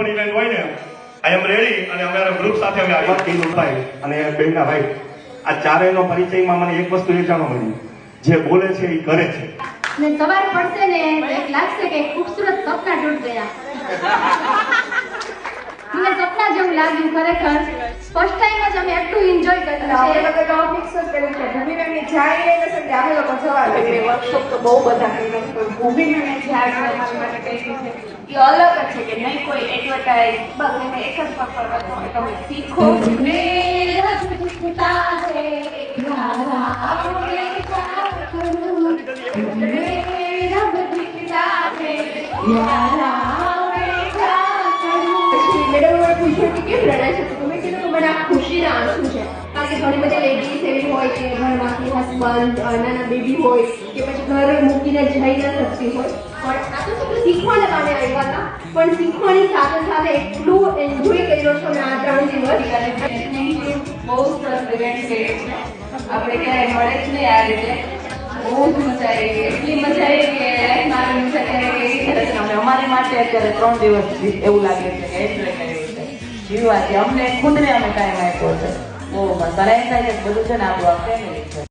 Event હોય ને આઈ એમ ready અને અમારા ગ્રુપ સાથે અમે આવ્યા દિનુભાઈ અને બેનના ભાઈ આ ચારેયનો પરિચયમાં મને એક વસ્તુ એ જાણવા મળી જે બોલે છે એ કરે છે ને સવાર પડશે ને એક લાગશે કે ખૂબસૂરત સપના ટૂટ ગયા મને સપના જેવું લાગ્યું ખરેખર ફર્સ્ટ ટાઈમ જ અમે એટલું એન્જોય કર્યું છે આપણે લોકો તો ફિક્સ જ કર્યું છે ભૂમિને જાય એટલે સર અમે લોકો જવા દે વર્કશોપ તો બહુ બધા કર્યા છે ભૂમિને જાય અમારી માટે કર્યું છે એ અલગ જ છે કે નહીં કોઈ એડવર્ટાઇઝ બસ એને એક જ પકડવાનું હોય તમે શીખો મેરા દિખતા હે યારા આપને પ્યાર કરું મેરા દિખતા હે યારા મેડમ મને પૂછ્યું કે કેમ રડાય છે તો મેં કીધું કે મને આ ખુશીના આંસુ છે કારણ કે ઘણી બધી લેડીઝ એવી હોય કે ઘરમાંથી હસબન્ડ નાના બેબી હોય કે પછી ઘર મૂકીને જઈ ન શકતી હોય પણ આ તો શું શીખવાના કારણે આવ્યા હતા પણ શીખવાની સાથે સાથે એટલું એન્જોય કર્યો છો ને આ 3 દિવસ બહુ સરસ ઇવેન્ટ કર્યું છે આપણે ક્યાંય મળે જ નહીં આ રીતે બહુ જ મજા આવી એટલી મજા આવી કે મારી મજા કરી અમારી માટે અત્યારે 3 દિવસ એવું લાગે છે કે એન્જોય કર્યું છે જીવવાથી અમને ખુદને અમે ટાઈમ આપ્યો છે બહુ મસ્ત અને એમ થાય છે બધું છે ને આપણું આ ફેમિલી છે.